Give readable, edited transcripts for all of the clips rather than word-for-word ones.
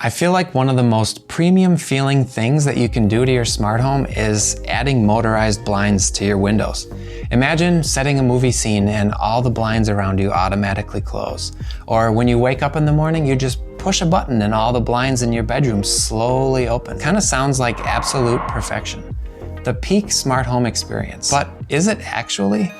I feel like one of the most premium feeling things that you can do to your smart home is adding motorized blinds to your windows. Imagine setting a movie scene and all the blinds around you automatically close. Or when you wake up in the morning, you just push a button and all the blinds in your bedroom slowly open. Kind of sounds like absolute perfection. The peak smart home experience. But is it actually?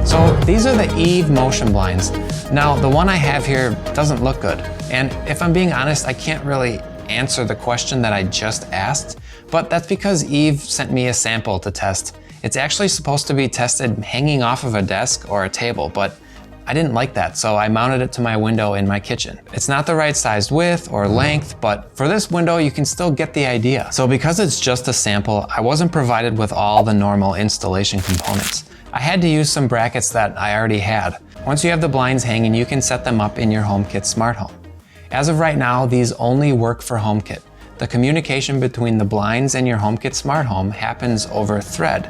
So these are the Eve motion blinds. Now, the one I have here doesn't look good. And if I'm being honest, I can't really answer the question that I just asked, but that's because Eve sent me a sample to test. It's actually supposed to be tested hanging off of a desk or a table, but I didn't like that, so I mounted it to my window in my kitchen. It's not the right size width or length, but for this window, you can still get the idea. So because it's just a sample, I wasn't provided with all the normal installation components. I had to use some brackets that I already had. Once you have the blinds hanging, you can set them up in your HomeKit smart home. As of right now, these only work for HomeKit. The communication between the blinds and your HomeKit smart home happens over Thread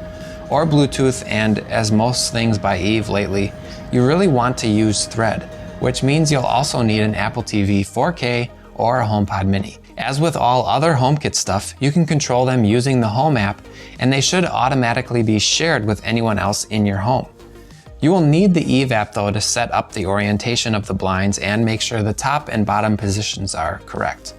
or Bluetooth, and as most things by Eve lately, you really want to use Thread, which means you'll also need an Apple TV 4K or a HomePod mini. As with all other HomeKit stuff, you can control them using the Home app, and they should automatically be shared with anyone else in your home. You will need the Eve app though to set up the orientation of the blinds and make sure the top and bottom positions are correct.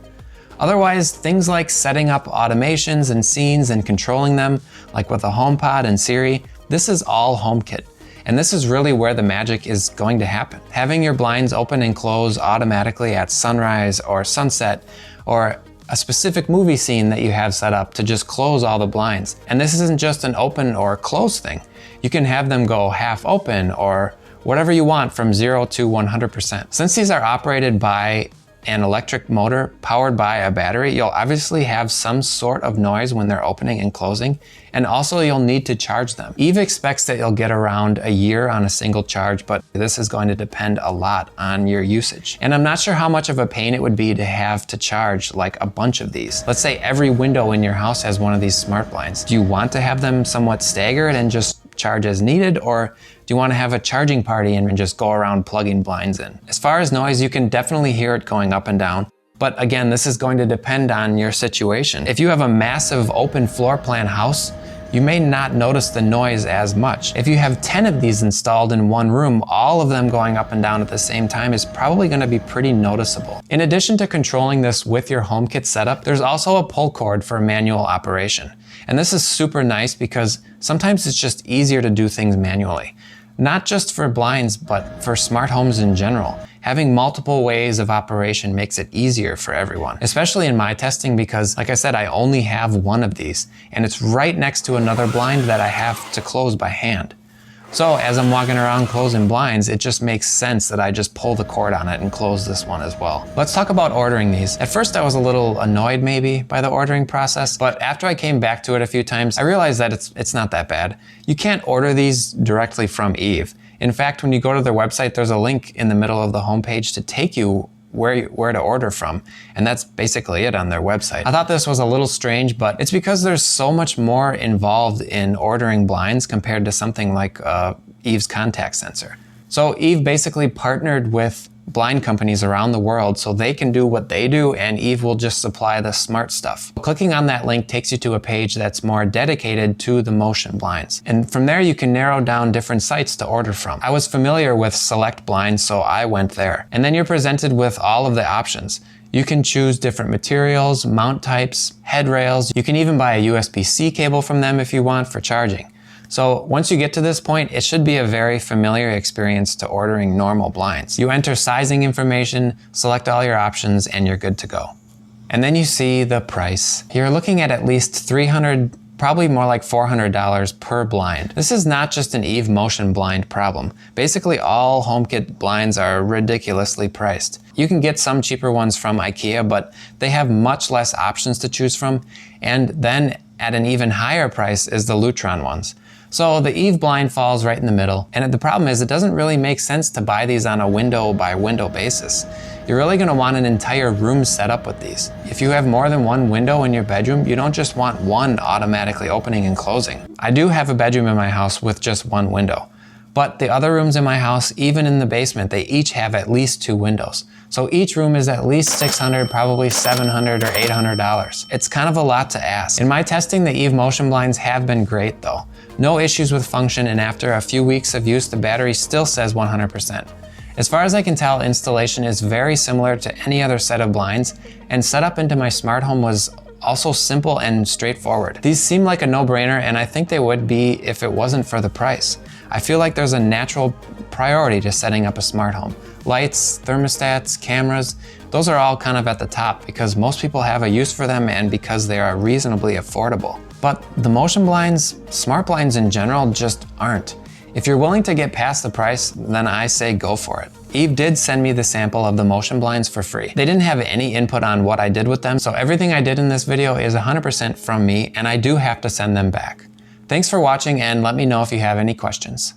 Otherwise, things like setting up automations and scenes and controlling them, like with a HomePod and Siri, this is all HomeKit. And this is really where the magic is going to happen. Having your blinds open and close automatically at sunrise or sunset, or a specific movie scene that you have set up to just close all the blinds. And this isn't just an open or close thing. You can have them go half open or whatever you want from 0 to 100%. Since these are operated by an electric motor powered by a battery, you'll obviously have some sort of noise when they're opening and closing, and also you'll need to charge them. Eve expects that you'll get around a year on a single charge, but this is going to depend a lot on your usage. And I'm not sure how much of a pain it would be to have to charge like a bunch of these. Let's say every window in your house has one of these smart blinds. Do you want to have them somewhat staggered and just charge as needed, or do you want to have a charging party and just go around plugging blinds in? As far as noise, you can definitely hear it going up and down. But again, this is going to depend on your situation. If you have a massive open floor plan house, you may not notice the noise as much. If you have 10 of these installed in one room, all of them going up and down at the same time is probably going to be pretty noticeable. In addition to controlling this with your HomeKit setup, there's also a pull cord for manual operation. And this is super nice because sometimes it's just easier to do things manually. Not just for blinds, but for smart homes in general. Having multiple ways of operation makes it easier for everyone, especially in my testing because, like I said, I only have one of these, and it's right next to another blind that I have to close by hand. So as I'm walking around closing blinds, it just makes sense that I just pull the cord on it and close this one as well. Let's talk about ordering these. At first I was a little annoyed maybe by the ordering process, but after I came back to it a few times, I realized that it's not that bad. You can't order these directly from Eve. In fact, when you go to their website, there's a link in the middle of the homepage to take you where to order from, and that's basically it on their website. I thought this was a little strange, but it's because there's so much more involved in ordering blinds compared to something like Eve's contact sensor. So Eve basically partnered with blind companies around the world so they can do what they do, and Eve will just supply the smart stuff. Clicking on that link takes you to a page that's more dedicated to the motion blinds. And from there you can narrow down different sites to order from. I was familiar with Select Blinds, so I went there. And then you're presented with all of the options. You can choose different materials, mount types, head rails. You can even buy a USB-C cable from them if you want for charging. So once you get to this point, it should be a very familiar experience to ordering normal blinds. You enter sizing information, select all your options, and you're good to go. And then you see the price. You're looking at least $300, probably more like $400 per blind. This is not just an Eve motion blind problem. Basically all HomeKit blinds are ridiculously priced. You can get some cheaper ones from IKEA, but they have much less options to choose from. And then at an even higher price is the Lutron ones. So the Eve blind falls right in the middle, and the problem is it doesn't really make sense to buy these on a window by window basis. You're really going to want an entire room set up with these. If you have more than one window in your bedroom, you don't just want one automatically opening and closing. I do have a bedroom in my house with just one window, But the other rooms in my house, even in the basement, they each have at least 2 windows. So each room is at least $600, probably $700 or $800. It's kind of a lot to ask. In my testing, the Eve motion blinds have been great though. No issues with function, and after a few weeks of use, the battery still says 100%. As far as I can tell, installation is very similar to any other set of blinds, and setup into my smart home was also simple and straightforward. These seem like a no-brainer, and I think they would be if it wasn't for the price. I feel like there's a natural priority to setting up a smart home. Lights, thermostats, cameras, those are all kind of at the top because most people have a use for them and because they are reasonably affordable. But the motion blinds, smart blinds in general, just aren't. If you're willing to get past the price, then I say go for it. Eve did send me the sample of the motion blinds for free. They didn't have any input on what I did with them, so everything I did in this video is 100% from me, and I do have to send them back. Thanks for watching, and let me know if you have any questions.